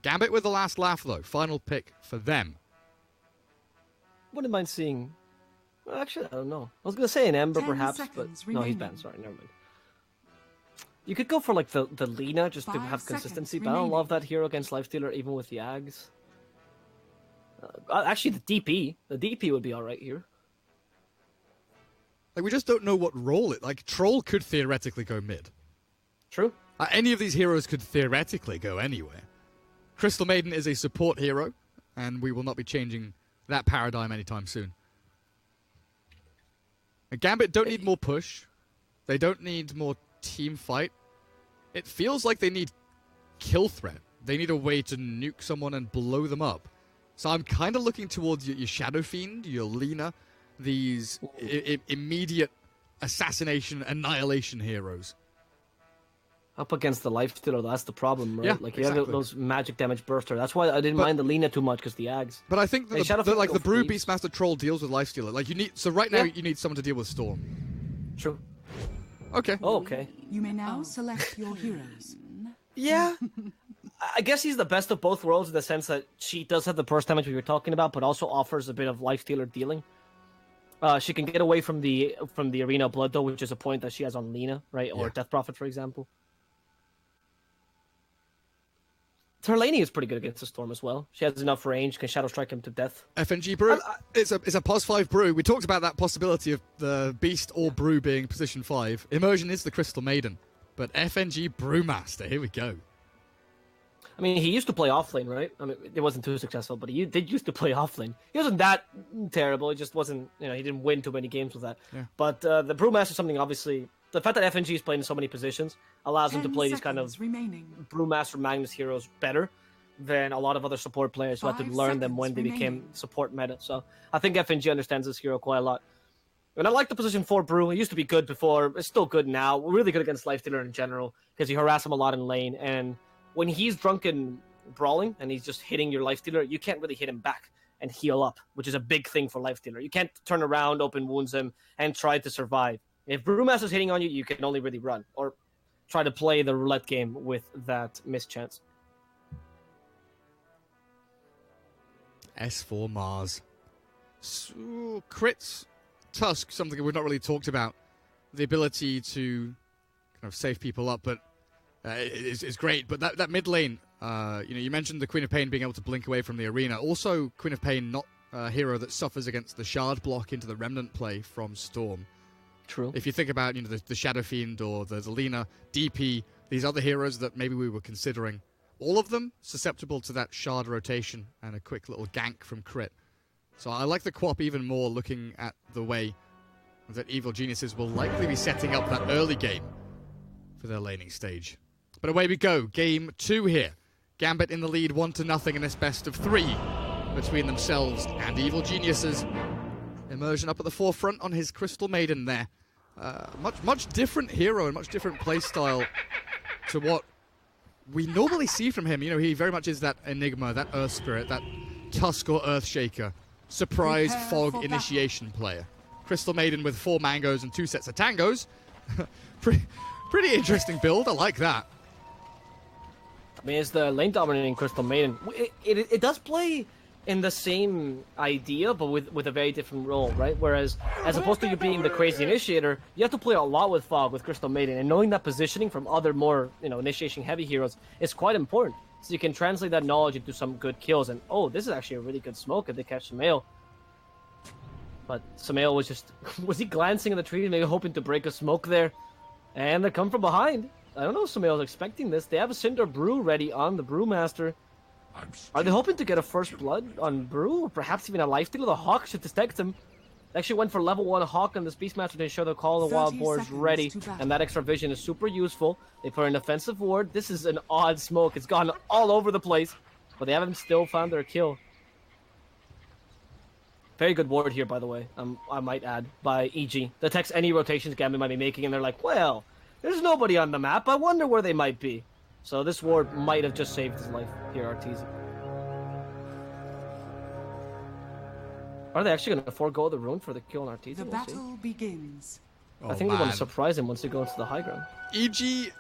Gambit with the last laugh, though. Final pick for them. Wouldn't mind seeing... Well, actually, I don't know. I was going to say an Ember, perhaps, but... No, he's banned. Sorry, never mind. You could go for, like, the Lina, just to have consistency, but I don't love that hero against Lifestealer, even with the Ags. Actually, the DP. The DP would be alright here. Like, we just don't know what role it... Like, Troll could theoretically go mid. True. Any of these heroes could theoretically go anywhere. Crystal Maiden is a support hero, and we will not be changing that paradigm anytime soon. And Gambit don't need more push. They don't need more team fight. It feels like they need kill threat. They need a way to nuke someone and blow them up. So I'm kind of looking towards your Shadow Fiend, your Lina, these immediate assassination, annihilation heroes. Up against the Lifestealer, that's the problem, right? Yeah, like, you exactly. have those magic damage burster. That's why I didn't mind the Lina too much, because the Ags. But I think that the Brew Beastmaster Troll deals with Lifestealer. Like, you need... So right now, you need someone to deal with Storm. True. Okay. Oh, okay. You may now select your heroes. Yeah. I guess he's the best of both worlds in the sense that she does have the burst damage we were talking about, but also offers a bit of Lifestealer dealing. She can get away from the Arena Blood, though, which is a point that she has on Lina, right? Or Death Prophet, for example. Her laning is pretty good against the Storm as well. She has enough range, can Shadow Strike him to death. FNG Brew, it's a +5 Brew. We talked about that possibility of the Beast or Brew being position 5. Immersion is the Crystal Maiden, but FNG Brewmaster, here we go. I mean, he used to play offlane, right? I mean, it wasn't too successful, but he did used to play offlane. He wasn't that terrible. It just wasn't, he didn't win too many games with that. Yeah. But the Brewmaster is something, obviously, the fact that FNG is playing in so many positions allows him to play these kind of Brewmaster Magnus heroes better than a lot of other support players who had to learn them when they became support meta. So I think FNG understands this hero quite a lot. And I like the position 4 Brew. It used to be good before. It's still good now. Really good against Lifestealer in general because you harass him a lot in lane. And when he's drunken brawling and he's just hitting your Lifestealer, you can't really hit him back and heal up, which is a big thing for Lifestealer. You can't turn around, open wounds him, and try to survive. If Brewmaster's hitting on you, you can only really run or try to play the roulette game with that mischance. S4 Mars. So, crits, Tusk, something we've not really talked about. The ability to kind of save people up, but is great. But that mid lane, you mentioned the Queen of Pain being able to blink away from the arena. Also, Queen of Pain not a hero that suffers against the shard block into the Remnant play from Storm. True. If you think about the Shadow Fiend or the Lina, DP, these other heroes that maybe we were considering, all of them susceptible to that shard rotation and a quick little gank from crit. So I like the QoP even more looking at the way that Evil Geniuses will likely be setting up that early game for their laning stage. But away we go. Game 2 here. Gambit in the lead 1-0 in this best of 3 between themselves and Evil Geniuses. Immersion up at the forefront on his Crystal Maiden there. Much different hero and much different playstyle to what we normally see from him. He very much is that Enigma, that Earth Spirit, that Tusk or Earthshaker, surprise fog initiation player. Crystal Maiden with 4 mangoes and 2 sets of tangos. Pretty interesting build, I like that. I mean, it's the lane dominating Crystal Maiden. It does play in the same idea, but with a very different role, right? Whereas, as opposed to you being the crazy initiator, you have to play a lot with Fog, with Crystal Maiden, and knowing that positioning from other more, initiation-heavy heroes is quite important. So you can translate that knowledge into some good kills, and this is actually a really good smoke if they catch Samael. But Samael was he glancing in the tree, maybe hoping to break a smoke there? And they come from behind. I don't know if Samael's expecting this. They have a Cinder Brew ready on the Brewmaster. Are they hoping to get a first blood on Brew? Or perhaps even a Lifestealer? The Hawk should detect him. They actually went for level 1 Hawk on this Beastmaster to ensure the Call of the Wild Boar is ready. And that extra vision is super useful. They put an offensive ward. This is an odd smoke. It's gone all over the place. But they haven't still found their kill. Very good ward here, by the way. I might add, by EG. Detects any rotations Gambit might be making. And they're like, well, there's nobody on the map. I wonder where they might be. So this ward might have just saved his life here, Arteezy. Are they actually going to forego the rune for the kill on Arteezy? The battle begins. I think they want to surprise him once they go into the high ground. EG...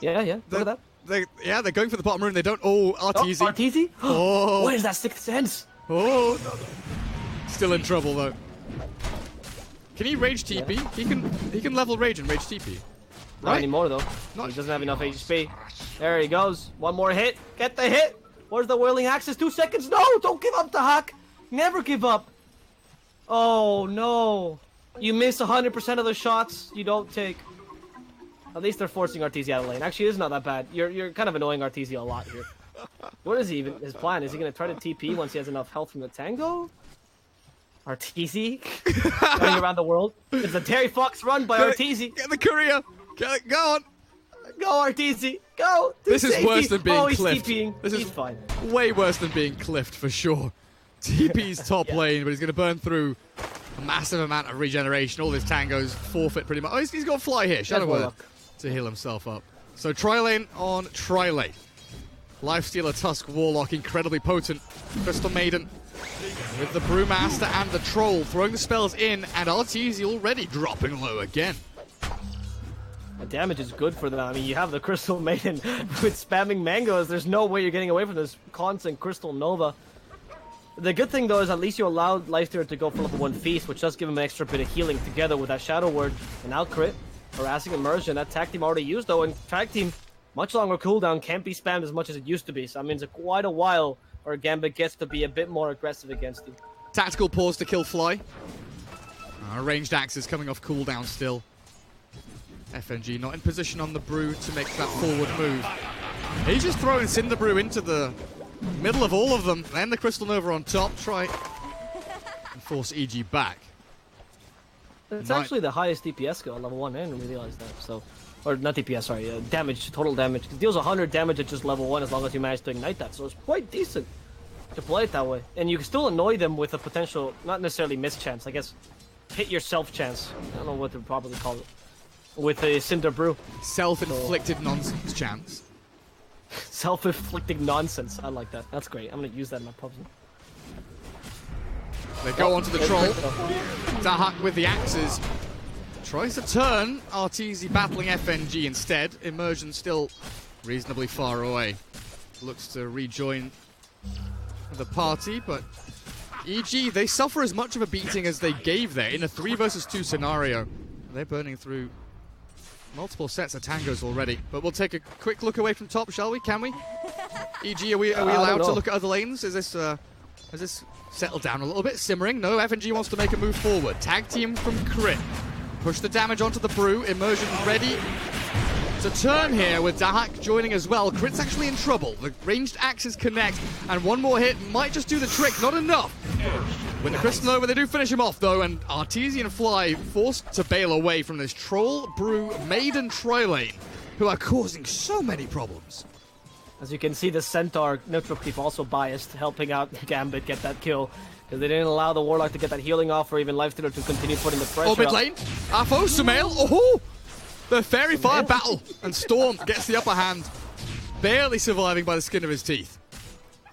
Yeah. Look at that. they're going for the bottom rune. They don't. Oh, Arteezy. Oh, Arteezy? Oh. Where's that sixth sense? Oh. Still in trouble though. Can he rage TP? Yeah. He can level rage and rage TP. Not right? anymore though. He doesn't have enough HP. There he goes. One more hit. Get the hit. Where's the whirling axis? 2 seconds. No! Don't give up the hack. Never give up. Oh no. You miss 100% of the shots you don't take. At least they're forcing Arteezy out of lane. Actually, it's not that bad. You're kind of annoying Arteezy a lot here. What is his plan? Is he going to try to TP once he has enough health from the tango? Arteezy? Running around the world? It's a Terry Fox run by Arteezy. Get the courier! Go on! Go, Arteezy! Go! This is worse than being cliffed. He's fine. Way worse than being cliffed for sure. TP's top lane, but he's going to burn through a massive amount of regeneration. All his tangos forfeit pretty much. Oh, he's got fly here. Shadow Word to heal himself up. So tri-lane on tri-lane. Lifestealer, Tusk, Warlock, incredibly potent. Crystal Maiden with the Brewmaster and the Troll throwing the spells in, and Arteezy already dropping low again. The damage is good for them. I mean, you have the Crystal Maiden with spamming mangoes. There's no way you're getting away from this constant Crystal Nova. The good thing, though, is at least you allowed Lifestealer to go for level 1 Feast, which does give him an extra bit of healing together with that Shadow Word. And now crit, harassing Immersion. That tag team already used, though, and tag team, much longer cooldown, can't be spammed as much as it used to be. So that means quite a while where Gambit gets to be a bit more aggressive against you. Tactical pause to kill Fly. Ranged axes coming off cooldown still. FNG not in position on the Brew to make that forward move. He's just throwing Cinder Brew into the middle of all of them. Then the Crystal Nova on top. Try and force EG back. It's actually the highest DPS skill at level 1, I didn't realize that. So, or not DPS, sorry, damage, total damage. It deals 100 damage at just level 1 as long as you manage to ignite that. So it's quite decent to play it that way. And you can still annoy them with a potential, not necessarily mischance, I guess, hit yourself chance. I don't know what to properly call it. With a Cinder Brew. Self-inflicted nonsense chance. Self-inflicted nonsense. I like that. That's great. I'm going to use that in my pubs. They go onto the Troll. Dahak with the axes. Tries to turn. Arteezy battling FNG instead. Immersion still reasonably far away. Looks to rejoin the party, but EG, they suffer as much of a beating as they gave there in a 3 versus 2 scenario. They're burning through multiple sets of tangos already, but we'll take a quick look away from top, shall we? Can we? EG, are we allowed to look at other lanes? Is this settled down a little bit? Simmering? No, FNG wants to make a move forward. Tag team from Crit. Push the damage onto the Brew. Immersion ready to turn here with Dahak joining as well. Crit's actually in trouble. The ranged axes connect, and one more hit might just do the trick. Not enough. With the Crystal Nova, they do finish him off, though, and Arteezy and Fly forced to bail away from this Troll, Brew, Maiden tri-lane, who are causing so many problems. As you can see, the Centaur neutral creep also biased, helping out Gambit get that kill, because they didn't allow the Warlock to get that healing off or even Lifestealer to continue putting the pressure mid lane. Afo, Sumail, oh! The Fairy Fire battle, and Storm gets the upper hand, barely surviving by the skin of his teeth.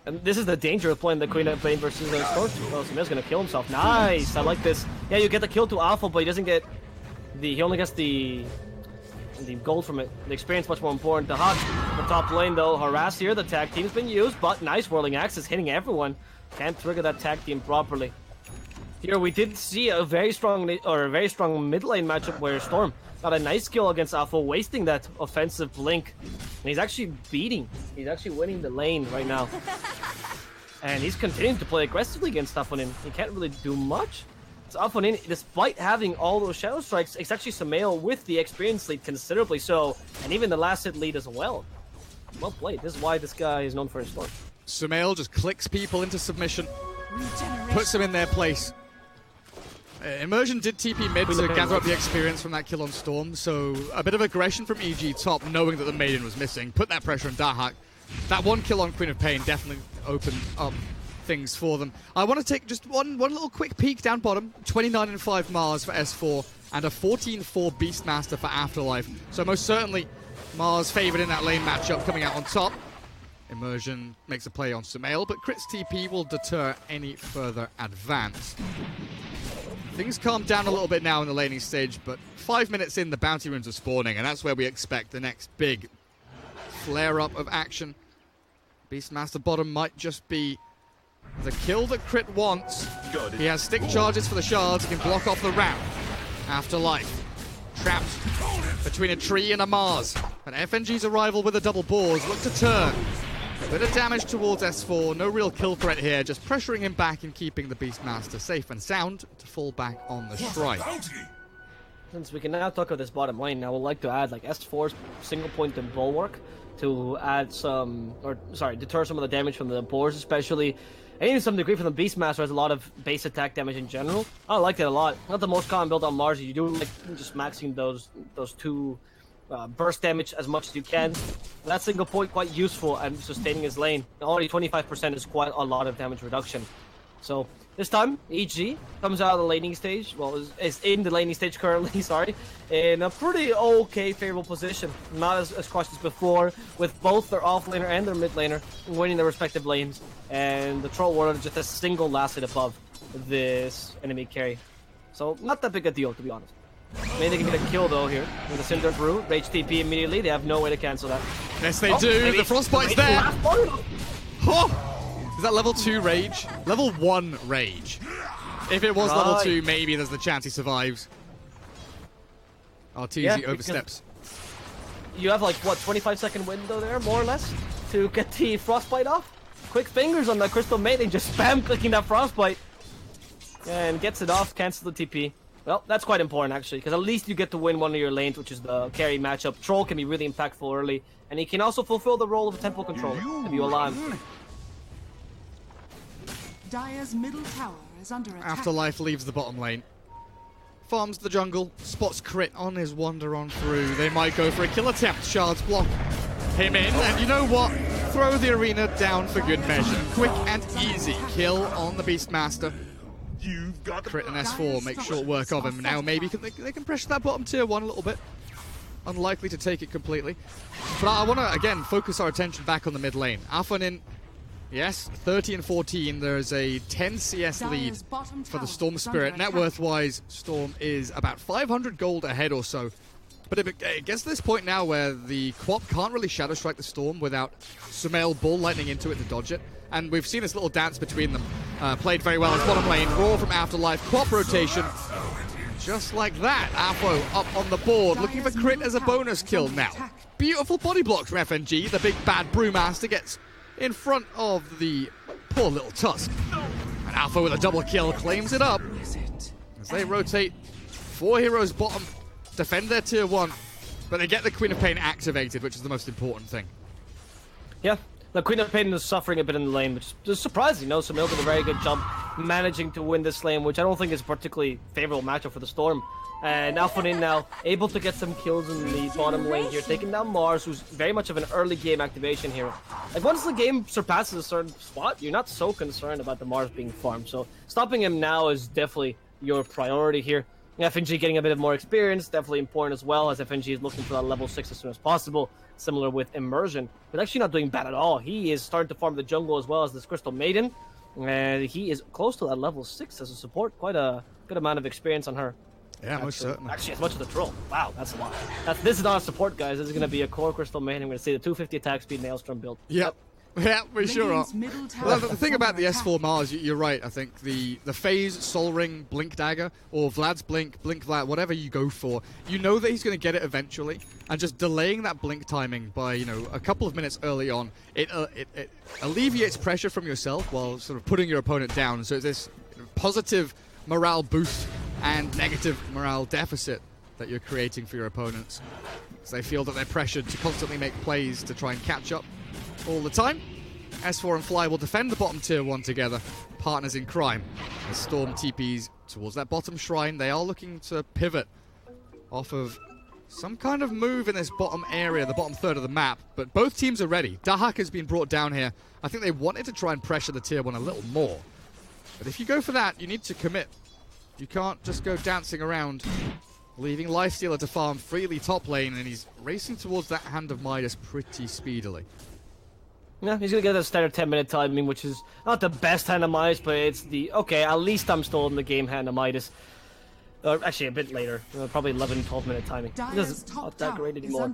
And this is the danger of playing the Queen of Pain versus Storm. Oh, Sumail's gonna kill himself. Nice, I like this. Yeah, you get the kill to Alpha, but he doesn't get he only gets the gold from it. The experience much more important. The Hawk, the top lane though, harass here. The tag team's been used, but nice whirling axis hitting everyone. Can't trigger that tag team properly. Here we did see a very strong mid lane matchup where Storm got a nice kill against Alpha, wasting that offensive blink. And he's actually winning the lane right now. And he's continuing to play aggressively against Alphanin. He can't really do much. So Alphanin, despite having all those Shadow Strikes, it's actually Sumail with the experience lead considerably so, and even the last hit lead as well. Well played. This is why this guy is known for his Storm. Sumail just clicks people into submission, puts them in their place. Immersion did TP mid to gather up the experience from that kill on Storm, so a bit of aggression from EG top, knowing that the Maiden was missing. Put that pressure on Dahak. That one kill on Queen of Pain definitely opened up things for them. I want to take just one little quick peek down bottom. 29-5 Mars for S4 and a 14-4 Beastmaster for Afterlife. So most certainly Mars favored in that lane matchup coming out on top. Immersion makes a play on Sumail, but Crit's TP will deter any further advance. Things calm down a little bit now in the laning stage, but 5 minutes in, the bounty runes are spawning, and that's where we expect the next big flare-up of action. Beastmaster bottom might just be the kill that Crit wants. He has stick charges for the shards. He can block off the ramp. Afterlife. Trapped between a tree and a Mars. And FNG's arrival with a double boars look to turn. A bit of damage towards S4. No real kill threat here. Just pressuring him back and keeping the Beastmaster safe and sound to fall back on the shrine. Since we can now talk about this bottom lane, I would like to add like S4's single point and bulwark to add some, or sorry, deter some of the damage from the boars especially. And even to some degree from the Beastmaster has a lot of base attack damage in general. I like it a lot. Not the most common build on Mars. You do like just maxing those two burst damage as much as you can. That single point quite useful and sustaining his lane. Already 25% is quite a lot of damage reduction. So this time, EG comes out of the laning stage. Well, is in the laning stage currently, sorry. In a pretty okay, favorable position. Not as crushed as before, with both their off laner and their mid laner winning their respective lanes. And the Troll Warrior just a single last hit above this enemy carry. So, not that big a deal, to be honest. Maybe they can get a kill, though, here. With the Cinder Brew, Rage TP immediately. They have no way to cancel that. Yes, they do. The Frostbite's there. Oh! Is that level 2 Rage? Level 1 Rage. If it was level 2, maybe there's the chance he survives. Arteezy oversteps. You have, like, what, 25-second window there, more or less, to get the Frostbite off? Quick fingers on the Crystal Maiden, just spam clicking that Frostbite. And gets it off, cancel the TP. Well, that's quite important, actually, because at least you get to win one of your lanes, which is the carry matchup. Troll can be really impactful early, and he can also fulfill the role of a temple controller if you allow him. Dire's middle tower is under attack. Afterlife leaves the bottom lane. Farms the jungle, spots Crit on his wander on through. They might go for a kill attempt. Shards block him in, and you know what? Throw the arena down for good measure. Quick and easy kill on the Beastmaster. Crit and S4 make short work of him. Now maybe they can pressure that bottom tier 1 a little bit. Unlikely to take it completely. But I want to, again, focus our attention back on the mid lane. Alphanin, yes, 30 and 14. There's a 10 CS lead for the Storm Spirit. Net worth-wise, Storm is about 500 gold ahead or so. But it gets to this point now where the Quap can't really Shadow Strike the Storm without Sumail Bull lightning into it to dodge it. And we've seen this little dance between them. Played very well in bottom lane. Raw from Afterlife. Quap rotation. Just like that. Afro up on the board. Looking for Crit as a bonus kill now. Beautiful body block from FNG. The big bad Brewmaster gets in front of the poor little Tusk. And Alpha with a double kill claims it up. As they rotate 4 heroes bottom. Defend their tier 1. But they get the Queen of Pain activated, which is the most important thing. Yeah. The Queen of Pain is suffering a bit in the lane, which is surprising. No, Sumail did a very good job managing to win this lane, which I don't think is a particularly favorable matchup for the Storm. And Alphanin now able to get some kills in the bottom lane here, taking down Mars, who's very much of an early game activation hero. Like, once the game surpasses a certain spot, you're not so concerned about the Mars being farmed. So stopping him now is definitely your priority here. FNG getting a bit of more experience, definitely important as well, as FNG is looking for that level 6 as soon as possible. Similar with Immersion, but actually not doing bad at all. He is starting to farm the jungle as well as this Crystal Maiden, and he is close to that level 6 as a support. Quite a good amount of experience on her. Yeah, most certainly. Actually, as much as the Troll. Wow, that's a lot. This is not a support, guys. This is going to be a core Crystal Maiden. I'm going to say the 250 attack speed Maelstrom build. Yep. Yeah, we sure are. Well, the thing about the S4 Mars, you're right, I think. The Phase, Sol Ring, Blink Dagger, or Vlad's Blink, Blink Vlad, whatever you go for, you know that he's going to get it eventually, and just delaying that blink timing by, you know, a couple of minutes early on, it alleviates pressure from yourself while sort of putting your opponent down. So it's this positive morale boost and negative morale deficit that you're creating for your opponents. So they feel that they're pressured to constantly make plays to try and catch up all the time. S4 and Fly will defend the bottom tier 1 together, partners in crime. As Storm TPs towards that bottom shrine, they are looking to pivot off of some kind of move in this bottom area, the bottom third of the map, but both teams are ready. Dahak has been brought down here. I think they wanted to try and pressure the tier 1 a little more. But if you go for that, you need to commit. You can't just go dancing around, leaving Lifestealer to farm freely top lane, and he's racing towards that Hand of Midas pretty speedily. Yeah, he's going to get a standard 10-minute timing, which is not the best Hand of Midas, but it's the, okay, at least I'm still in the game Hand of Midas. Actually, a bit later. Probably 11, 12-minute timing. It doesn't not that great anymore.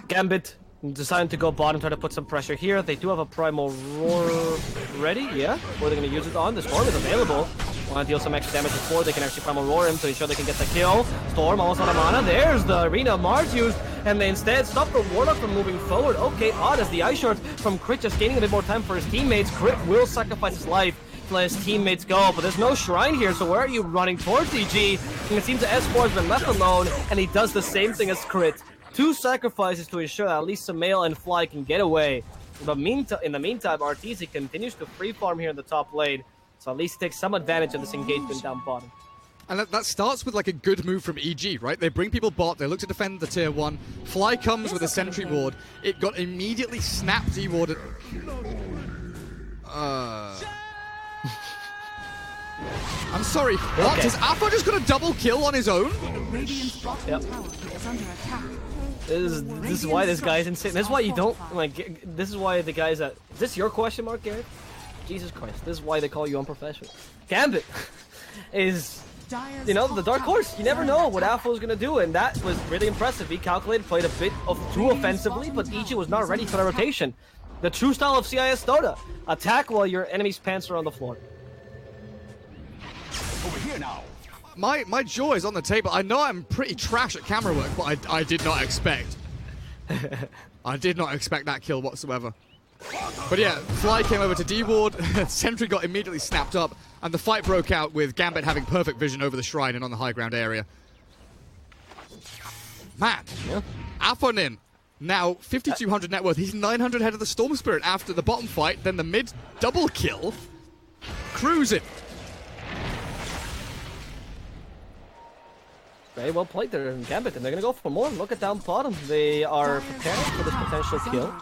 Gambit deciding to go bottom, try to put some pressure here. They do have a Primal Roar ready, yeah? What are they going to use it on? The Storm is available. Want to deal some extra damage before they can actually Primal Roar him to ensure they can get the kill. Storm almost out of mana. There's the Arena Mars used, and they instead stop the Warlock from moving forward. Okay, odd as the Ice Shard from Crit just gaining a bit more time for his teammates. Crit will sacrifice his life to let his teammates go, but there's no shrine here, so where are you running towards, EG? And it seems that S4 has been left alone, and he does the same thing as Crit. 2 sacrifices to ensure that at least Sumail and Fly can get away. But in the meantime, Arteezy continues to free farm here in the top lane, so at least takes some advantage of this engagement down bottom. And that starts with like a good move from EG, right? They bring people bot, they look to defend the tier 1. Fly comes with a sentry ward. It got immediately snapped dewarded. I'm sorry, what? Okay. Is Afo just got a double kill on his own? Radiant's bottom tower is under attack. This is why this guy's insane. This is why you don't, like, this is why the guys that... Is this your question mark, Garrett? Jesus Christ, this is why they call you unprofessional. Gambit is, you know, the dark horse. You never know what Alpha's gonna do, and that was really impressive. He calculated, played a bit of too offensively, but Ichi was not ready for the rotation. The true style of CIS Dota. Attack while your enemy's pants are on the floor. Over here now. My jaw is on the table. I know I'm pretty trash at camera work, but I did not expect. I did not expect that kill whatsoever. But yeah, Fly came over to D-Ward, Sentry got immediately snapped up, and the fight broke out with Gambit having perfect vision over the shrine and on the high ground area. Man, Yeah. Afonin, now 5,200 net worth. He's 900 ahead of the Storm Spirit after the bottom fight, then the mid double kill. Cruising. Very well played there in Gambit, and they're going to go for more. Look at down bottom. They are preparing for this potential kill.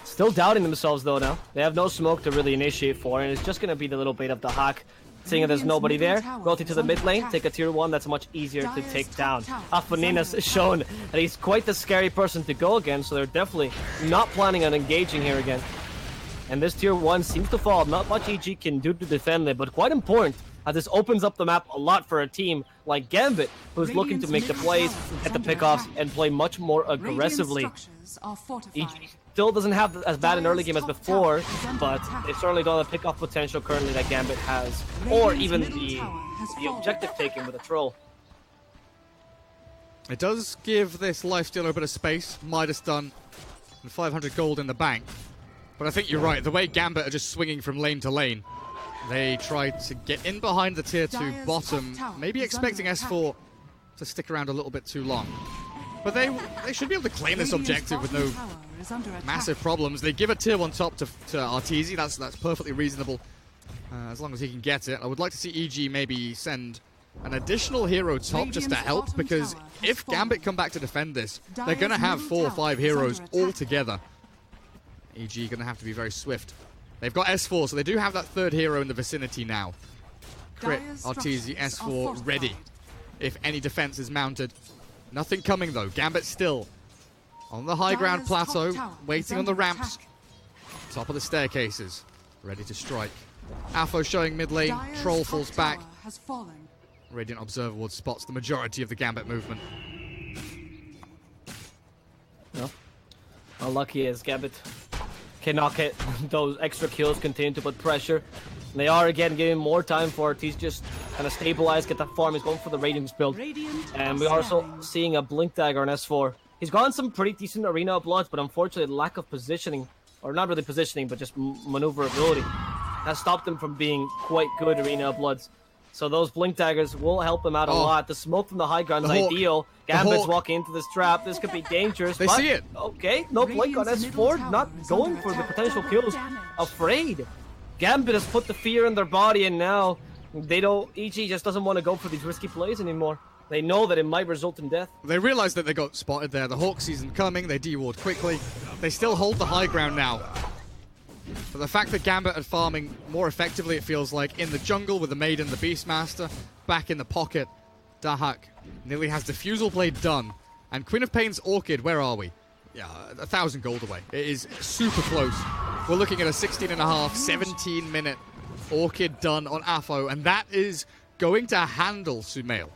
Still doubting themselves, though, now. They have no smoke to really initiate for, and it's just going to be the little bait of the hack. Seeing that there's nobody there, rotate to the mid lane, take a tier 1 that's much easier to take down. Afonina's shown that he's quite the scary person to go against, so they're definitely not planning on engaging here again. And this tier 1 seems to fall. Not much EG can do to defend it, but quite important, as this opens up the map a lot for a team like Gambit, who's looking to make the plays, get the pickoffs, and play much more aggressively. EG still doesn't have as bad an early game as before, but they certainly don't have the pickoff potential currently that Gambit has, or even the objective taken with a troll. It does give this lifestealer a bit of space. Midas done, and 500 gold in the bank. But I think you're right. The way Gambit are just swinging from lane to lane, they tried to get in behind the tier 2 bottom, maybe expecting S4 to stick around a little bit too long. But they should be able to claim this objective with no massive problems. They give a tier 1 top to Arteezy. That's perfectly reasonable, as long as he can get it. I would like to see EG maybe send an additional hero top just to help, because if Gambit come back to defend this, they're going to have 4 or 5 heroes all together. EG going to have to be very swift. They've got S4, so they do have that 3rd hero in the vicinity now. Crit, Arteezy, S4 ready if any defense is mounted. Nothing coming though. Gambit still on the high ground plateau, waiting on the ramps. Top of the staircases, ready to strike. Afo showing mid lane, Troll falls back. Radiant Observer Ward spots the majority of the Gambit movement. No. Unlucky as Gambit cannot get those extra kills, continue to put pressure. They are again giving more time for Ortiz just kind of stabilize, get that farm. He's going for the Radiance build. And we're also seeing a Blink Dagger on S4. He's gotten some pretty decent Arena Bloods, but unfortunately lack of positioning, or not really positioning, but just maneuverability, has stopped him from being quite good Arena Bloods. So those Blink Daggers will help him out a lot. The smoke from the high ground is ideal. Gambit's walking into this trap. This could be dangerous. They see it. Okay, no Blink on S4. Not going for the potential kills. Afraid. Gambit has put the fear in their body, and now they don't. EG just doesn't want to go for these risky plays anymore. They know that it might result in death. They realize that they got spotted there. The Hawk season coming. They de-ward quickly. They still hold the high ground now. But the fact that Gambit are farming more effectively, it feels like, in the jungle with the Maiden, the Beastmaster, back in the pocket. Dahak nearly has Diffusal Blade done. And Queen of Pain's Orchid, where are we? Yeah, 1,000 gold away. It is super close. We're looking at a 16.5, 17-minute Orchid done on Afo, and that is going to handle Sumail.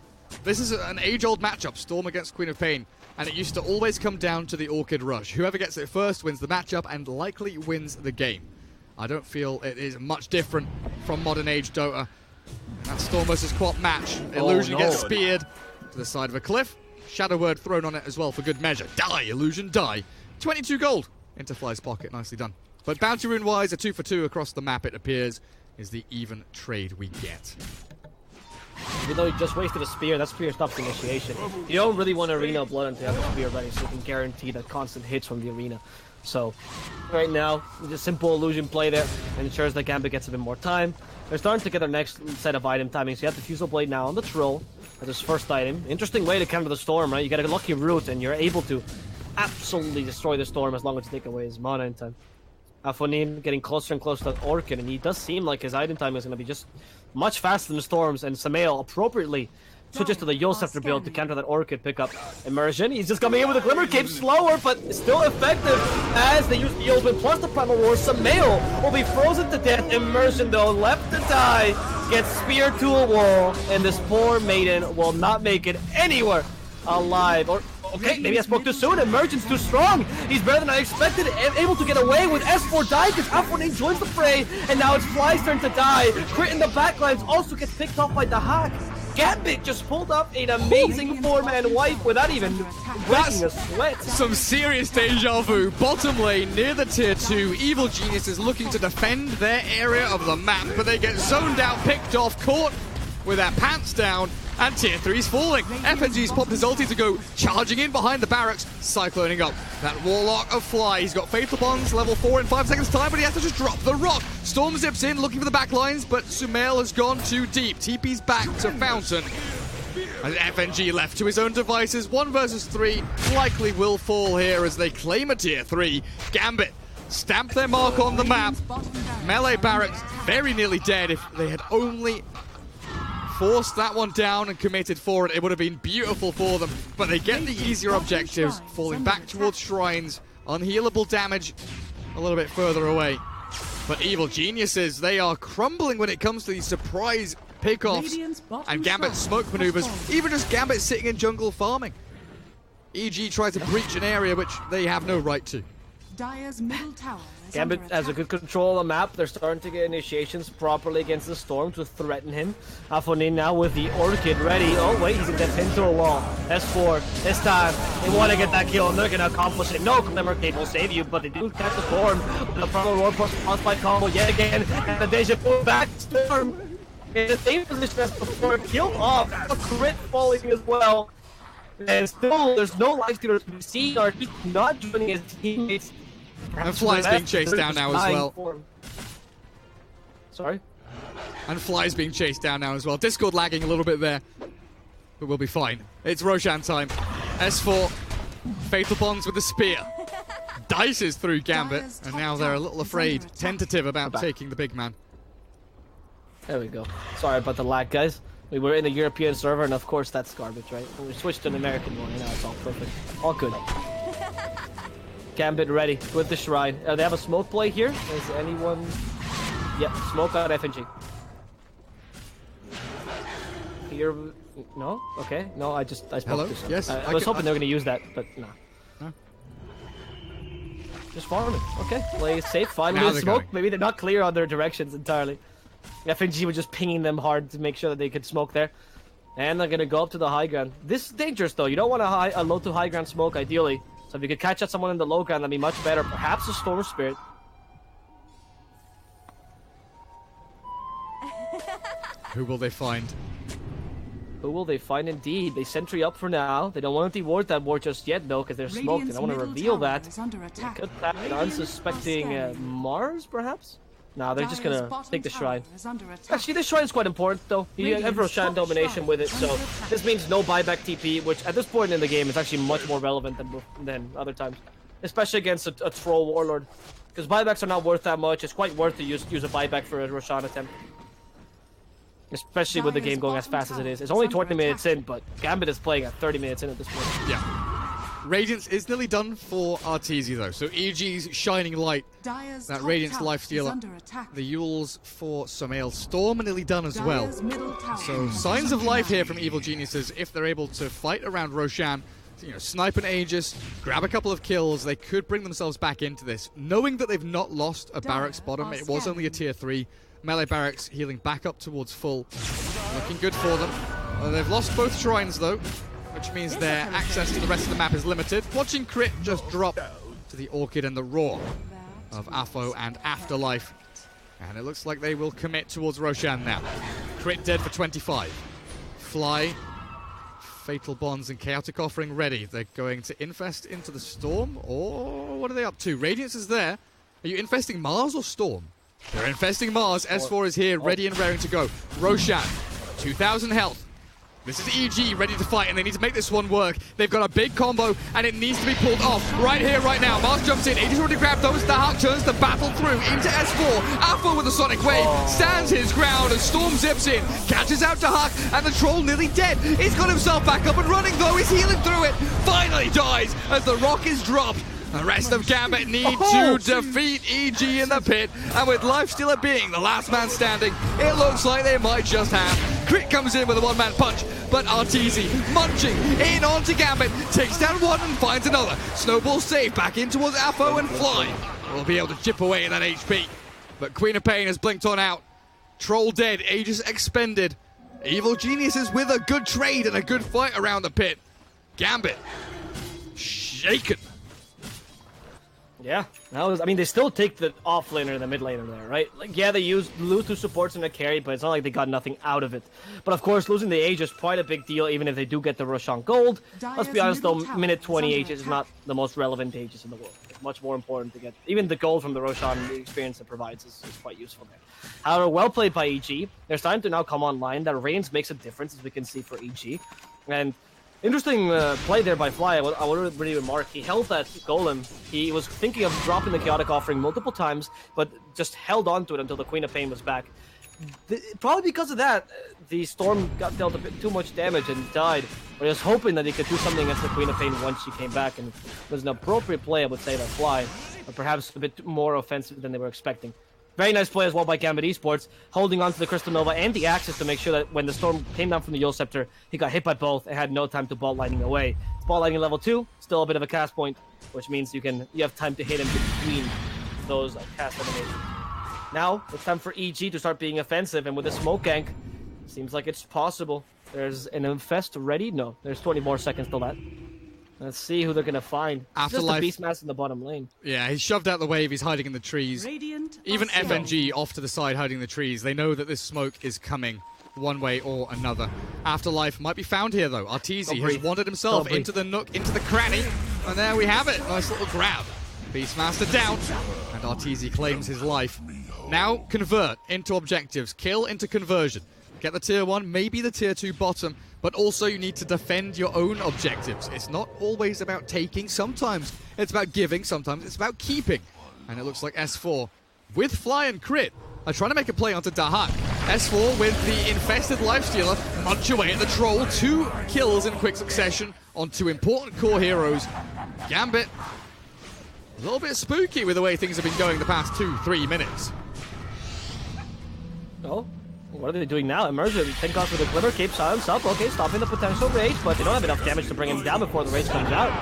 This is an age-old matchup, Storm against Queen of Pain. and it used to always come down to the Orchid Rush. Whoever gets it first wins the matchup and likely wins the game. I don't feel it is much different from modern age Dota. And that Storm versus Quap match. Illusion gets speared to the side of a cliff. Shadow Word thrown on it as well for good measure. Die, Illusion, die. 22 gold into Fly's pocket. Nicely done. But bounty rune-wise, a 2 for 2 across the map, it appears, is the even trade we get. Even though he just wasted a spear, that spear stops initiation. You don't really want Arena Blood until you have a spear ready, so you can guarantee that constant hits from the arena. So, right now, just simple illusion play there ensures that Gambit gets a bit more time. They're starting to get their next set of item timings. You have the Fusel Blade now on the Troll as his first item. Interesting way to counter the Storm, right? You get a lucky root and you're able to absolutely destroy the Storm as long as you take away his mana in time. Afonin getting closer and closer to that Orchid, and he does seem like his item time is going to be just much faster than the Storms, and Samael appropriately switches to the Yule Scepter build to counter that Orchid pickup. Immersion, he's just coming in with a Glimmer Cape, slower, but still effective as they use the Ultimate plus the Primal Roar. Samael will be frozen to death. Immersion, though, left to die, gets speared to a wall, and this poor maiden will not make it anywhere alive. Or okay, maybe I spoke too soon. Emergence too strong. He's better than I expected. Able to get away with S4 die because Aphrodite joins the fray, and now it's Fly's turn to die. Crit in the backlines also gets picked off by the hack. Gambit just pulled up an amazing 4-man wipe without even breaking a sweat. Some serious deja vu. Bottom lane near the tier 2. Evil Genius is looking to defend their area of the map, but they get zoned out, picked off, caught with their pants down, and tier 3's falling. FNG's popped his ulti to go charging in behind the barracks, cycloning up that Warlock of Fly. He's got Fatal Bonds, level 4 in 5 seconds time, but he has to just drop the rock. Storm zips in, looking for the back lines, but Sumail has gone too deep. TP's back to Fountain. And FNG left to his own devices, 1 versus 3, likely will fall here as they claim a tier 3. Gambit stamp their mark on the map. Melee barracks very nearly dead. If they had only forced that one down and committed for it, it would have been beautiful for them. But they get the easier objectives, falling back towards shrines, unhealable damage a little bit further away. But Evil Geniuses, they are crumbling when it comes to these surprise pickoffs and Gambit smoke maneuvers. Even just Gambit sitting in jungle farming. EG tries to breach an area which they have no right to. Dire's middle tower is Gambit under has a attack. good control of the map. They're starting to get initiations properly against the Storm to threaten him. Afonin now with the Orchid ready. Oh wait, he's gonna get pinned to a wall. S4, this time, they want to get that kill and they're gonna accomplish it. No Glimmer Cape will save you, but they do catch the Storm. The Primal Roar plus by combo yet again, and the Deja Vu back Storm in the same position as before, killed off. A crit falling as well. And still, there's no life stealers to be seen, or he's not joining his teammates. And Fly's being chased down now as well. Sorry? And Fly's being chased down now as well. Discord lagging a little bit there, but we'll be fine. It's Roshan time. S4, Fatal Bonds with the spear. Dices through Gambit, and now they're a little afraid, tentative about taking the big man. There we go. Sorry about the lag, guys. We were in a European server, and of course that's garbage, right? When we switched to an American one, and now it's all perfect. All good. Gambit ready with the shrine. They have a smoke play here. Is anyone... Yep, smoke out FNG. Here... No? Okay. No, I spoke Hello? to some. Yes, I was hoping they were going to use that, but no. No. Just farming. Okay, play it safe. Finally Now a they're smoke. going. Maybe they're not clear on their directions entirely. FNG was just pinging them hard to make sure that they could smoke there. And they're going to go up to the high ground. This is dangerous, though. You don't want a low to high ground smoke, ideally. So if you could catch out someone in the low ground, that'd be much better. Perhaps a Storm Spirit. Who will they find? Who will they find indeed? They sentry up for now. They don't want to deward that ward just yet, though, because they're smoked. They don't want to reveal that. Could that be unsuspecting Mars, perhaps? No, they're just gonna take the shrine. Actually, this shrine's quite important, though. You have Roshan domination with it, so this means no buyback TP, which at this point in the game is actually much more relevant than other times, especially against a troll warlord, because buybacks are not worth that much. It's quite worth to use a buyback for a Roshan attempt, especially with the game going as fast as it is. It's only 20 minutes in, but Gambit is playing at 30 minutes in at this point. Yeah. Radiance is nearly done for Arteezy though, so EG's shining light, that Radiance lifestealer, the Yules for Sumail Storm are nearly done as well. So signs of life here from Evil Geniuses if they're able to fight around Roshan snipe an Aegis, grab a couple of kills. They could bring themselves back into this, knowing that they've not lost a barracks bottom. It was only a tier 3. Melee barracks healing back up towards full. Looking good for them. They've lost both shrines, though, which means their access to the rest of the map is limited. Watching Crit just drop to the Orchid and the Roar of Afo and Afterlife. And it looks like they will commit towards Roshan now. Crit dead for 25. Fly, Fatal Bonds and Chaotic Offering ready. They're going to infest into the Storm, or what are they up to? Radiance is there. Are you infesting Mars or Storm? They're infesting Mars. S4 is here, ready and raring to go. Roshan, 2,000 health. This is EG ready to fight, and they need to make this one work. They've got a big combo, and it needs to be pulled off right here, right now. Mars jumps in. Aegis already grabbed those. Dahak turns the battle through into S4. Afo with a Sonic Wave stands his ground as Storm zips in, catches out Dahak, and the Troll nearly dead. He's got himself back up and running, though. He's healing through it. Finally dies as the rock is dropped. The rest of Gambit need to defeat EG in the pit, and with Lifestealer being the last man standing, it looks like they might just have. Crit comes in with a one-man punch, but Arteezy munching in onto Gambit, takes down one and finds another. Snowball save back in towards Afo and Fly. Will be able to chip away at that HP, but Queen of Pain has blinked on out. Troll dead, Aegis expended. Evil Geniuses with a good trade and a good fight around the pit. Gambit shaken. Yeah, they still take the offlaner and the mid laner there, right? Like, yeah, they lose 2 supports and a carry, but it's not like they got nothing out of it. But of course, losing the Aegis is quite a big deal, even if they do get the Roshan gold. Let's be honest though, minute 20 Aegis is not the most relevant Aegis in the world. It's much more important to get, even the gold from the Roshan, the experience it provides is quite useful there. However, well played by EG. Their time to now come online. That Reigns makes a difference, as we can see for EG. And interesting play there by Fly. I would really remark. He held that Golem. He was thinking of dropping the Chaotic Offering multiple times, but just held on to it until the Queen of Pain was back. Probably because of that, the Storm got dealt a bit too much damage and died. But he was hoping that he could do something against the Queen of Pain once she came back, and it was an appropriate play, I would say, by Fly, but perhaps a bit more offensive than they were expecting. Very nice play as well by Gambit Esports, holding on to the Crystal Nova and the Axis to make sure that when the Storm came down from the Yule Scepter, he got hit by both and had no time to ball lightning away. It's ball lightning level 2, still a bit of a cast point, which means you have time to hit him between those cast animations. Now, it's time for EG to start being offensive, and with a smoke gank, seems like it's possible. There's an infest ready? No, there's 20 more seconds till that. Let's see who they're going to find. Afterlife. Just a Beastmaster in the bottom lane. Yeah, he's shoved out the wave. He's hiding in the trees. Even FNG off to the side hiding in the trees. They know that this smoke is coming one way or another. Afterlife might be found here, though. Arteezy has wandered himself into the nook, into the cranny. And there we have it. Nice little grab. Beastmaster down. And Arteezy claims his life. Now convert into objectives. Kill into conversion. Get the tier 1, maybe the tier 2 bottom. But also you need to defend your own objectives. It's not always about taking. Sometimes it's about giving. Sometimes it's about keeping. And it looks like S4 with Fly and Crit are trying to make a play onto Dahak. S4 with the infested Lifestealer munch away at the Troll. 2 kills in quick succession on 2 important core heroes. Gambit, a little bit spooky with the way things have been going the past 2-3 minutes. Oh. What are they doing now? Immersion. 10 cost with a Glimmer, Cape silence up. Okay, stopping the potential rage, but they don't have enough damage to bring him down before the rage comes out.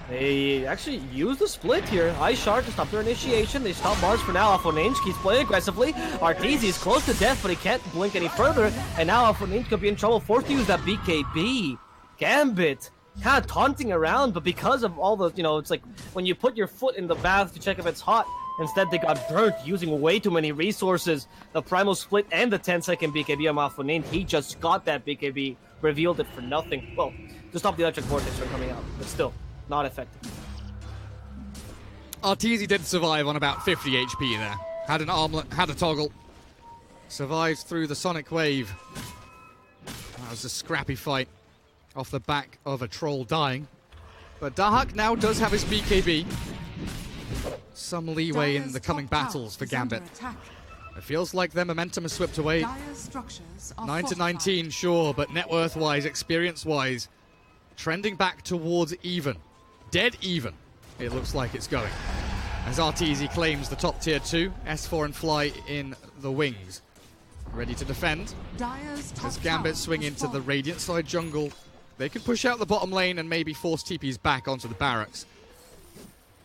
They actually use the split here. Ice Shard to stop their initiation. They stop Mars for now. Alpha keeps playing aggressively. Arteezy is close to death, but he can't blink any further. And now Alpha could be in trouble, forced to use that BKB. Gambit kind of taunting around, but because of all the, it's like when you put your foot in the bath to check if it's hot, instead, they got burnt using way too many resources. The Primal Split and the 10-second BKB on Alpha. He just got that BKB, revealed it for nothing. Well, to stop the Electric Vortex from coming out, but still, not effective. Arteezy did survive on about 50 HP there. Had an armlet, had a toggle. Survived through the Sonic Wave. That was a scrappy fight off the back of a Troll dying. But Dahak now does have his BKB. Some leeway in the coming battles for Gambit. It feels like their momentum has swept away. 9 to 19, sure, but net worth-wise, experience-wise, trending back towards even. Dead even, it looks like it's going. As Arteezy claims the top tier 2, S4 and Fly in the wings. Ready to defend. As Gambit swing into the Radiant side jungle. They could push out the bottom lane and maybe force TPs back onto the barracks.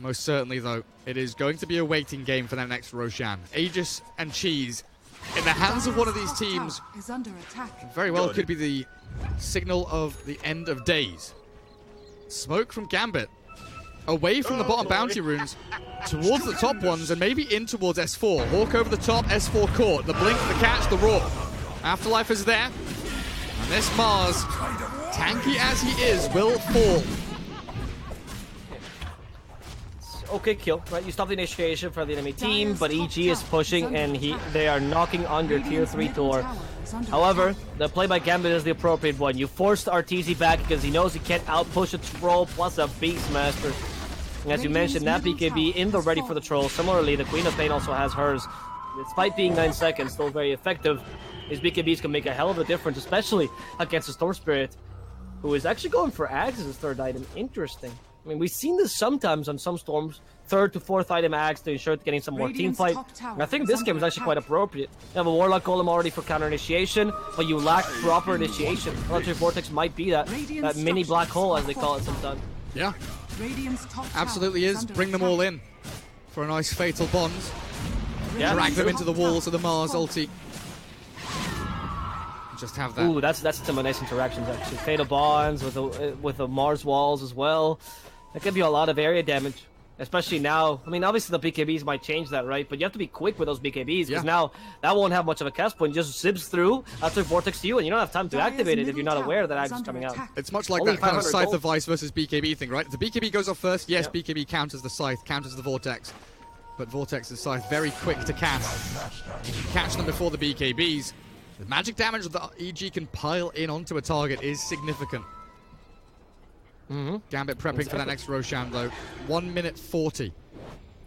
Most certainly, though, it is going to be a waiting game for that next Roshan. Aegis and Cheese in the hands of one of these teams Is under attack. very well could be the signal of the end of days. Smoke from Gambit. Away from the bottom bounty runes, towards the top ones, and maybe in towards S4. Hawk over the top, S4 caught. The blink, the catch, the roar. Afterlife is there. And this Mars, tanky as he is, will fall. Okay, kill, right? You stop the initiation for the enemy team, but EG is pushing and they are knocking on your tier 3 door. However, the play by Gambit is the appropriate one. You forced Arteezy back because he knows he can't outpush a troll plus a Beastmaster. And as you mentioned, that BKB in the ready for the troll. Similarly, the Queen of Pain also has hers. Despite being 9 seconds, still very effective. His BKBs can make a hell of a difference, especially against the Storm Spirit, who is actually going for Ags as his third item. Interesting. I mean, we've seen this sometimes on some Storms. 3rd to 4th item Ags to ensure getting some more team fight. And I think this game is actually quite appropriate. You have a Warlock Golem already for counter initiation, but you lack proper initiation. Electric Vortex might be that mini black hole, as they call it sometimes. Yeah, absolutely is. Bring them all in for a nice fatal bond. Yeah. Drag them into the walls of the Mars ulti. Just have that. Ooh, that's some nice interactions actually. Fatal bonds with the Mars walls as well. That could be a lot of area damage, especially now. I mean, obviously the BKBs might change that, right? But you have to be quick with those BKBs because now that won't have much of a cast point. It just zips through after Vortex to you, and you don't have time to activate it if you're not aware that Ags is coming out. It's much like that kind of Scythe of Vice versus BKB thing, right? The BKB goes off first. Yes, BKB counters the Scythe, counters the Vortex. But Vortex and Scythe very quick to cast. Catch them before the BKBs. The magic damage that EG can pile in onto a target is significant. Gambit prepping for that next Roshan, though. 1 minute 40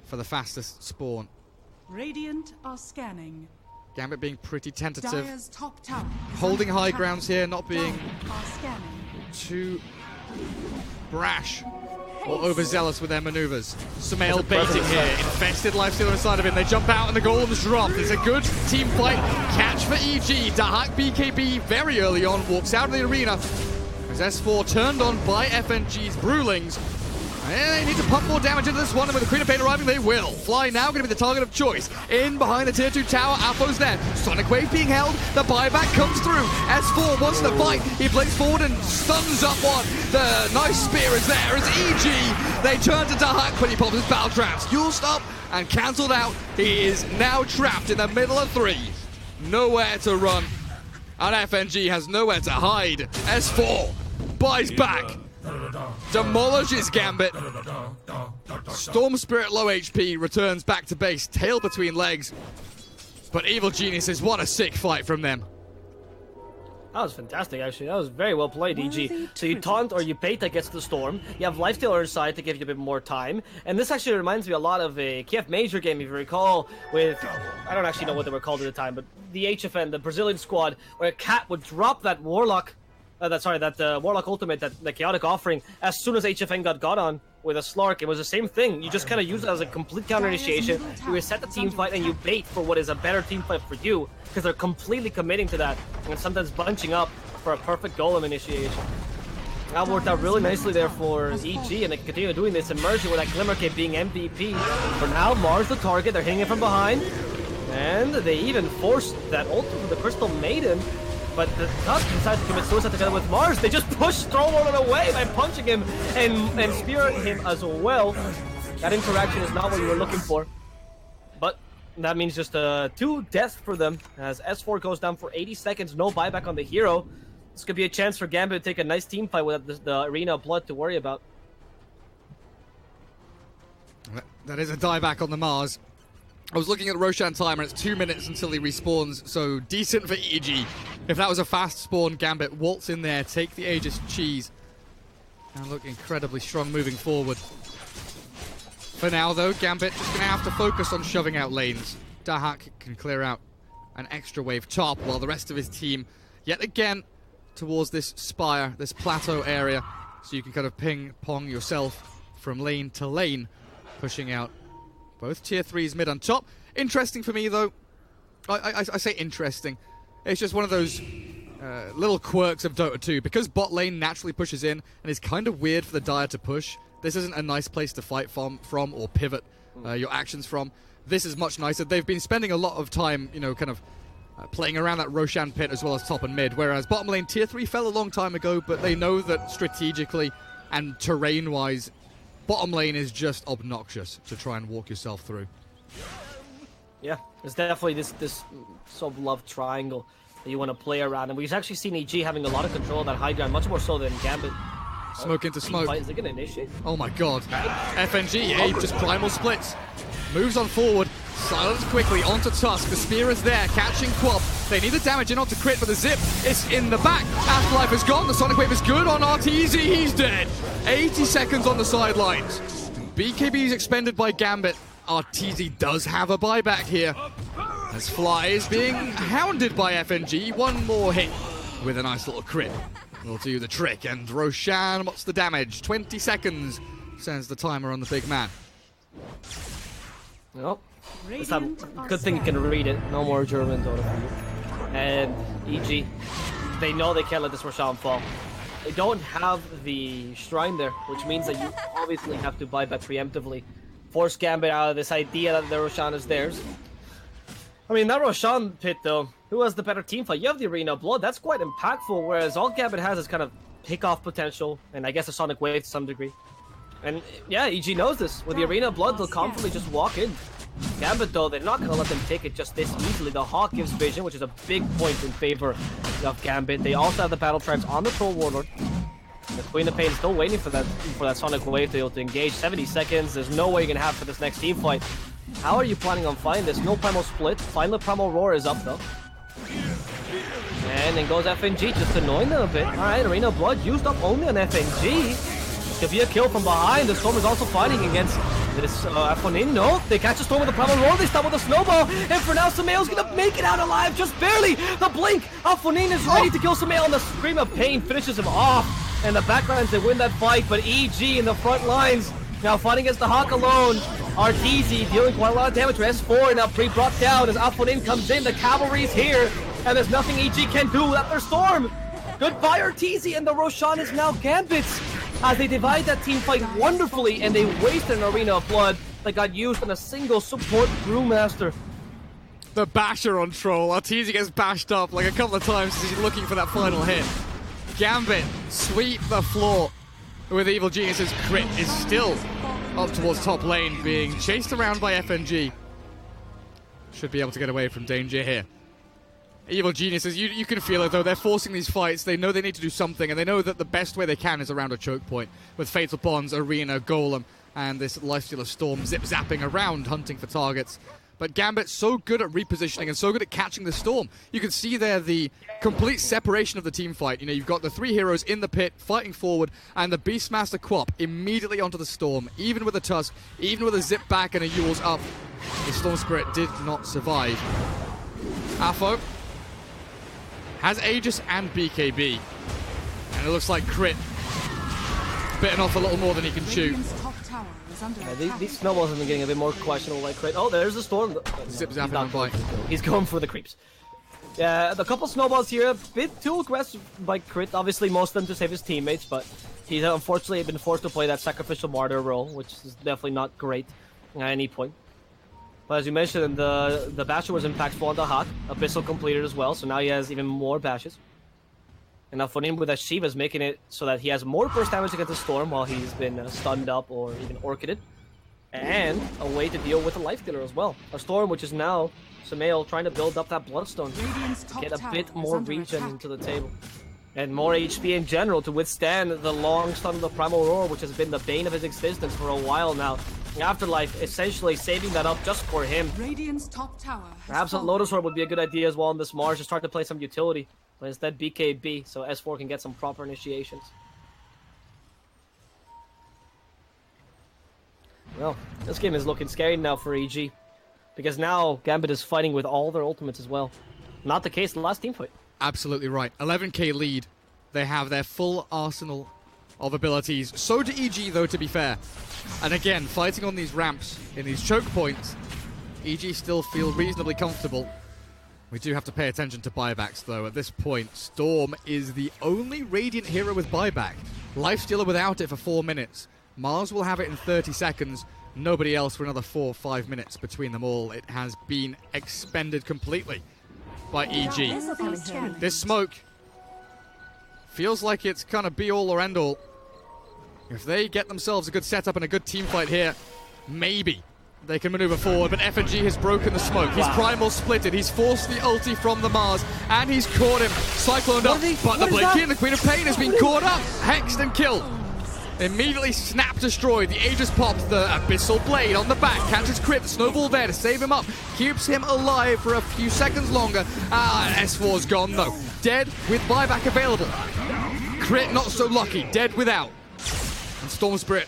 for the fastest spawn. Radiant are scanning. Gambit being pretty tentative. Dire's top tower is Holding under high attack. grounds here, not being Dire are scanning. too brash or overzealous with their maneuvers. Sumail baiting here. Infested Lifestealer inside of him. They jump out and the golems drop. It's a good team fight. Catch for EG. Dahak BKB very early on walks out of the arena as S4 turned on by FNG's Brewlings. And they need to pump more damage into this one, and with the Queen of Pain arriving, they will. Fly now going to be the target of choice. In behind the tier 2 tower, Apo's there. Sonic Wave being held, the buyback comes through. S4 wants to fight, he plays forward and stuns up one. The nice spear is there as EG. They turn to Dahak, but he pops his battle traps. You'll stop and cancelled out. He is now trapped in the middle of 3. Nowhere to run. And FNG has nowhere to hide. S4 buys back. Demolishes Gambit. Storm Spirit low HP returns back to base, tail between legs. But Evil Geniuses, what a sick fight from them. That was fantastic, actually. That was very well played, EG. So you taunt or you bait against the Storm. You have Lifestealer inside to give you a bit more time. And this actually reminds me a lot of a Kiev Major game, if you recall, with... I don't actually know what they were called at the time, but the HFN, the Brazilian squad, where Cat would drop that Warlock... that Warlock ultimate, the Chaotic Offering, as soon as HFN got on with a Slark. It was the same thing. You just kind of use it as a complete counter initiation. You reset the team fight and you bait for what is a better team fight for you, because they're completely committing to that and sometimes bunching up for a perfect golem initiation. That worked out really nicely there for EG, and they continue doing this, immersion with that Glimmer Cape being MVP. For now, Mars the target. They're hitting it from behind, and they even forced that ult from the Crystal Maiden. But the Tusk decides to commit suicide together with Mars. They just push Stormlord away by punching him and spearing him as well. That interaction is not what you were looking for. But that means just 2 deaths for them as S4 goes down for 80 seconds. No buyback on the hero. This could be a chance for Gambit to take a nice team fight without the Arena of Blood to worry about. That is a dieback on the Mars. I was looking at the Roshan timer, and it's 2 minutes until he respawns, so decent for EG. If that was a fast spawn, Gambit waltz in there, take the Aegis Cheese, and look incredibly strong moving forward. For now, though, Gambit just going to have to focus on shoving out lanes. Dahak can clear out an extra wave top, while the rest of his team, yet again, towards this spire, this plateau area, so you can kind of ping-pong yourself from lane to lane, pushing out both tier 3s mid on top. Interesting for me, though. I say interesting. It's just one of those little quirks of Dota 2. Because bot lane naturally pushes in and is kind of weird for the Dire to push, this isn't a nice place to fight from or pivot your actions from. This is much nicer. They've been spending a lot of time, you know, kind of playing around that Roshan pit as well as top and mid, whereas bottom lane tier 3 fell a long time ago, but they know that strategically and terrain-wise, bottom lane is just obnoxious to try and walk yourself through. Yeah, it's definitely this sort of love triangle that you want to play around, and we've actually seen EG having a lot of control of that high ground, much more so than Gambit. Smoke into smoke. Is it going to initiate? Oh my god. FNG, yeah, just primal splits. Moves on forward. Silence quickly onto Tusk. The spear is there, catching Quap. They need the damage in onto Crit, but the zip is in the back. Afterlife is gone. The Sonic Wave is good on RTZ. He's dead. 80 seconds on the sidelines. BKB is expended by Gambit. RTZ does have a buyback here, as Fly is being hounded by FNG. One more hit with a nice little crit will do the trick. And Roshan, what's the damage? 20 seconds, sends the timer on the big man. Nope. This time, good thing you can read it. No more German Dota for you. And EG, they know they can't let this Roshan fall. They don't have the Shrine there, which means that you obviously have to buy back preemptively. Force Gambit out of this idea that the Roshan is theirs. I mean, that Roshan pit, though, who has the better team fight? You have the Arena of Blood. That's quite impactful, whereas all Gambit has is kind of pick-off potential, and I guess a Sonic Wave to some degree. And yeah, EG knows this. With the Arena of Blood, they'll confidently just walk in. Gambit, though, they're not going to let them take it just this easily. The Hawk gives vision, which is a big point in favor of Gambit. They also have the Battle Tribes on the Troll Warlord. The Queen of Pain is still waiting for that Sonic Wave to be able to engage. 70 seconds, there's no way you're going to have for this next team fight. How are you planning on fighting this? No Primal Split. Final Primal Roar is up, though. And then goes FNG, just annoying them a bit. Alright, Arena of Blood used up only on FNG. Could be a kill from behind. The Storm is also fighting against this Afonin. No, they catch the Storm with a Primal Roar. They stop with a Snowball. And for now, Samael's going to make it out alive, just barely. The blink. Afonin is ready to kill Samael, and the Scream of Pain finishes him off. And the backgrounds, they win that fight, but EG in the front lines now fighting against the Hawk alone. RTZ dealing quite a lot of damage to S4, now pre-brought down as Afonin comes in. The cavalry's here, and there's nothing EG can do without their Storm. Goodbye RTZ, and the Roshan is now Gambit's as they divide that team fight wonderfully, and they waste an Arena of Blood that got used on a single support Brewmaster. The basher on Troll. RTZ gets bashed up like a couple of times as he's looking for that final hit. Gambit sweep the floor with Evil Genius's crit is still up towards top lane, being chased around by FNG. Should be able to get away from danger here. Evil Geniuses, you can feel it though, they're forcing these fights, they know they need to do something, and they know that the best way they can is around a choke point, with Fatal Bonds, Arena, Golem, and this Lifestealer Storm zip-zapping around, hunting for targets. But Gambit's so good at repositioning and so good at catching the Storm. You can see there the complete separation of the team fight. You know, you've got the three heroes in the pit, fighting forward, and the Beastmaster Quap immediately onto the Storm. Even with a Tusk, even with a zip back and a Yule's up, the Storm Spirit did not survive. Afo has Aegis and BKB. And it looks like Crit bitten off a little more than he can chew. These snowballs have been getting a bit more questionable, like Crit. Oh, there's the Storm. Zip zapping by. He's going for the creeps. Yeah, the couple snowballs here, a bit too aggressive by Crit. Obviously, most of them to save his teammates, but he's unfortunately been forced to play that sacrificial martyr role, which is definitely not great at any point. But as you mentioned, the basher was impactful on the Hawk. Abyssal completed as well, so now he has even more bashes. And now Fonin with that Shiva is making it so that he has more burst damage against the Storm while he's been stunned up or even orchided. And a way to deal with the Lifestealer as well. A Storm which is now Samael trying to build up that Bloodstone to get a bit more regen into the table. And more HP in general to withstand the long stun of the Primal Roar, which has been the bane of his existence for a while now. Afterlife essentially saving that up just for him. Radiant's top tower. Perhaps a Lotus Orb would be a good idea as well in this Mars, just start to play some utility. But instead BKB, so S4 can get some proper initiations. Well, this game is looking scary now for EG. Because now Gambit is fighting with all their ultimates as well. Not the case in the last team fight. Absolutely right. 11k lead. They have their full arsenal of abilities. So do EG though, to be fair. And again, fighting on these ramps, in these choke points, EG still feel reasonably comfortable. We do have to pay attention to buybacks, though. At this point, Storm is the only Radiant hero with buyback. Lifestealer without it for 4 minutes. Mars will have it in 30 seconds. Nobody else for another 4 or 5 minutes between them all. It has been expended completely by EG. This smoke feels like it's kind of be-all or end-all. If they get themselves a good setup and a good team fight here, maybe they can maneuver forward, but FNG has broken the smoke. His Primal splitted. He's forced the ulti from the Mars, and he's caught him. Cycloned up, but the Blinky and the Queen of Pain has been caught up, hexed and killed. Immediately snap destroyed. The Aegis popped the Abyssal Blade on the back. Catches crit, the snowball there to save him up. Keeps him alive for a few seconds longer. S4's gone though. Dead with buyback available. Crit not so lucky. Dead without. And Storm Spirit.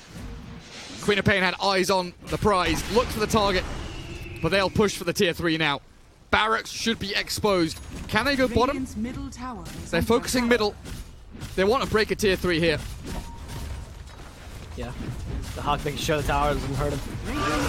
Queen of Pain had eyes on the prize. Looked for the target. But they'll push for the tier 3 now. Barracks should be exposed. Can they go bottom? They're focusing middle. They want to break a tier 3 here. Yeah. The Hawk making sure the tower doesn't hurt him.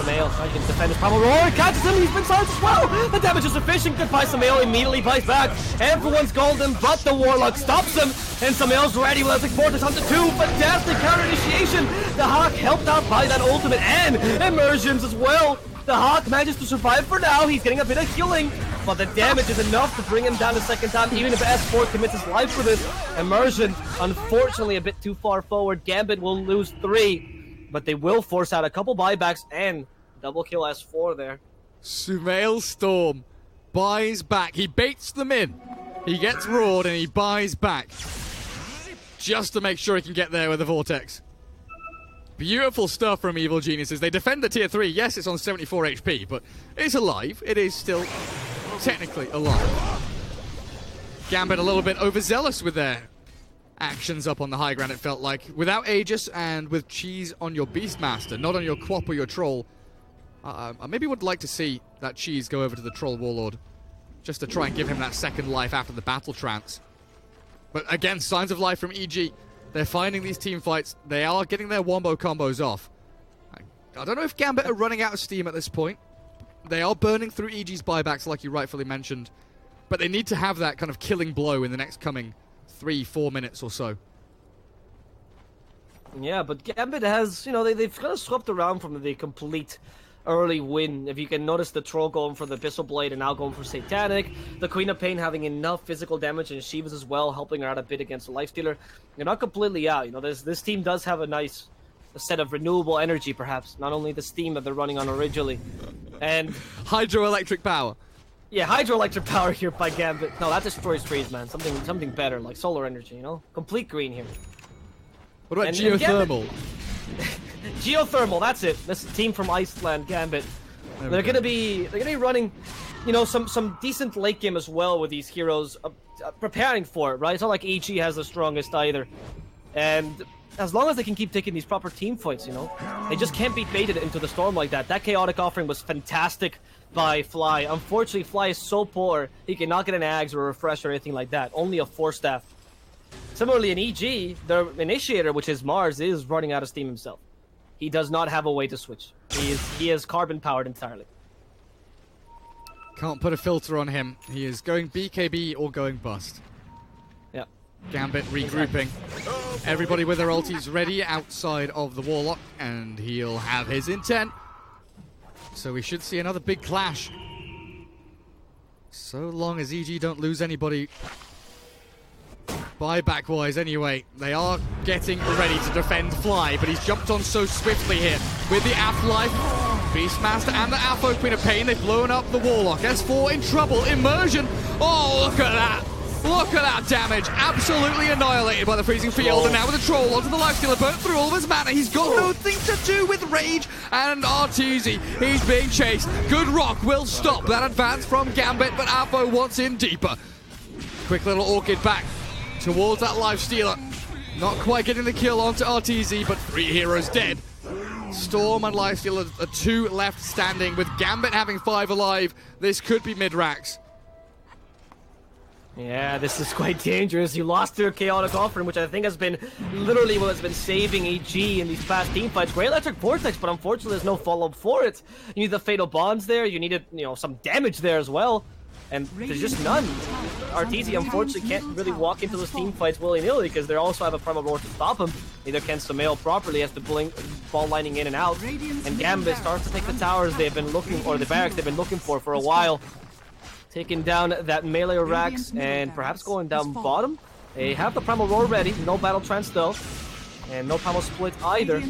Samael trying to defend his Primal Roar. He catches him. He's been silenced as well. The damage is sufficient. Goodbye, Samael immediately bites back. Everyone's golden, but the Warlock stops him. And Samael's ready with Electric Vortex onto 2. Fantastic counter initiation. The Hawk helped out by that ultimate and immersions as well. The Hawk manages to survive for now. He's getting a bit of healing, but the damage is enough to bring him down the second time, even if S4 commits his life for this. Immersion, unfortunately, a bit too far forward. Gambit will lose 3, but they will force out a couple buybacks and double kill S4 there. Sumail Storm buys back. He baits them in. He gets roared and he buys back. Just to make sure he can get there with the Vortex. Beautiful stuff from Evil Geniuses. They defend the tier 3. Yes, it's on 74 HP, but it's alive. It is still technically alive. Gambit a little bit overzealous with their actions up on the high ground, it felt like. Without Aegis and with cheese on your Beastmaster, not on your Quap or your Troll. I maybe would like to see that cheese go over to the Troll Warlord, just to try and give him that second life after the battle trance. But again, signs of life from EG. They're finding these team fights. They are getting their wombo combos off. I don't know if Gambit are running out of steam at this point. They are burning through EG's buybacks like you rightfully mentioned. But they need to have that kind of killing blow in the next coming 3-4 minutes or so. Yeah, but Gambit has, you know, they've kind of swept around from the complete early win. If you can notice the Troll going for the Abyssal Blade and now going for Satanic. The Queen of Pain having enough physical damage and Shivas as well, helping her out a bit against the Lifestealer. You're not completely out. You know, this team does have a set of renewable energy, perhaps. Not only the steam that they're running on originally. And hydroelectric power. Yeah, hydroelectric power here by Gambit. No, that destroys trees, man. Something better, like solar energy, you know? Complete green here. What about geothermal? Geothermal, that's it. This team from Iceland, Gambit. They're gonna be running, you know, some decent late game as well with these heroes preparing for it, right? It's not like EG has the strongest either. And as long as they can keep taking these proper team fights, you know, they just can't be baited into the storm like that. That chaotic offering was fantastic by Fly. Unfortunately, Fly is so poor, he cannot get an Ags or a Refresh or anything like that. Only a 4-staff. Similarly in EG, their initiator, which is Mars, is running out of steam himself. He does not have a way to switch. He is carbon powered entirely. Can't put a filter on him. He is going BKB or going bust. Yeah. Gambit regrouping. Everybody with their ultis ready outside of the Warlock, and he'll have his intent. So we should see another big clash. So long as EG don't lose anybody buyback-wise anyway. They are getting ready to defend Fly, but he's jumped on so swiftly here with the Afterlife, Beastmaster, and the Afro Queen of Pain. They've blown up the Warlock. S4 in trouble. Immersion. Oh, look at that. Look at that damage. Absolutely annihilated by the Freezing Field. And now with the Troll onto the Lifestealer, burnt through all of his mana. He's got nothing to do with Rage and Arteezy. He's being chased. Good Rock will stop that advance from Gambit, but Afro wants in deeper. Quick little Orchid back towards that Lifestealer. Not quite getting the kill onto Arteezy, but 3 heroes dead. Storm and Lifestealer are 2 left standing, with Gambit having 5 alive. This could be mid-racks. Yeah, this is quite dangerous. You lost their chaotic offering, which I think has been literally what has been saving EG in these past team fights. Great Electric Vortex, but unfortunately there's no follow-up for it. You need the Fatal Bonds there. You needed, you know, some damage there as well. and there's just none. Arteezy unfortunately can't really walk into those team fights willy-nilly because they also have a Primal Roar to stop him. Neither can Sumail properly as the ball lining in and out. And Gambit starts to take the towers they've been looking, or the barracks they've been looking for a while. Taking down that melee Rax and perhaps going down bottom. They have the Primal Roar ready, no Battle Trance though. And no Primal Split either.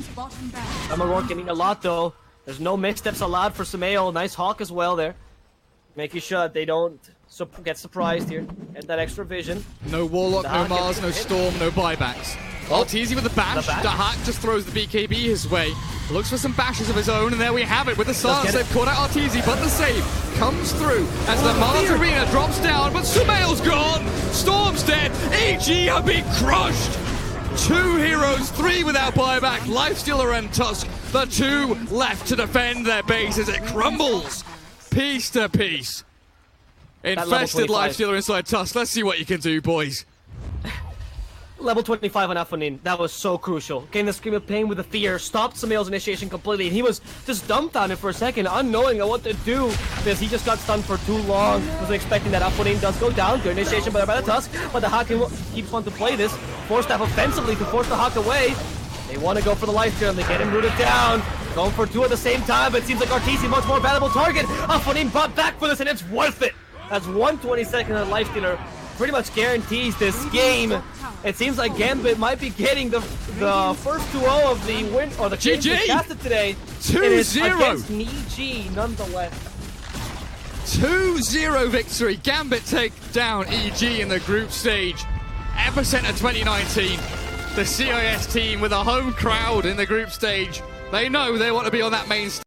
Primal Roar getting a lot though. There's no mix-steps allowed for Sumail. Nice Hawk as well there. Making sure that they don't get surprised here. Get that extra vision. No Warlock, no Mars, no Storm, no buybacks. Arteezy with the bash. The Hack just throws the BKB his way. Looks for some bashes of his own, and there we have it with the silence. They've caught out Arteezy, but the save comes through as the Mars Arena drops down, but Sumail's gone. Storm's dead. EG have been crushed. 2 heroes, 3 without buyback. Lifestealer and Tusk, the 2 left to defend their base as it crumbles. Piece to piece. Infested Lifestealer inside Tusk. Let's see what you can do, boys. Level 25 on Afonin. That was so crucial. Getting the Scream of Pain with the fear stopped Sumail's initiation completely, and he was just dumbfounded for a second, unknowing what to do, because he just got stunned for too long. Wasn't expecting that. Afonin does go down. Good initiation by the Tusk, but the Hawk keeps wanting to play this. Force Staff offensively to force the Hawk away. They want to go for the life steal, and they get him rooted down. Going for 2 at the same time, but it seems like Arteezy much more valuable target. Afonin brought back for this, and it's worth it. That's 1/22 of life stealer. Pretty much guarantees this game. It seems like Gambit might be getting the first 2-0 of the win, or the GG casted today. 2-0 against EG nonetheless. 2-0 victory. Gambit take down EG in the group stage. EPICENTER 2019. The CIS team with a home crowd in the group stage. They know they want to be on that main stage.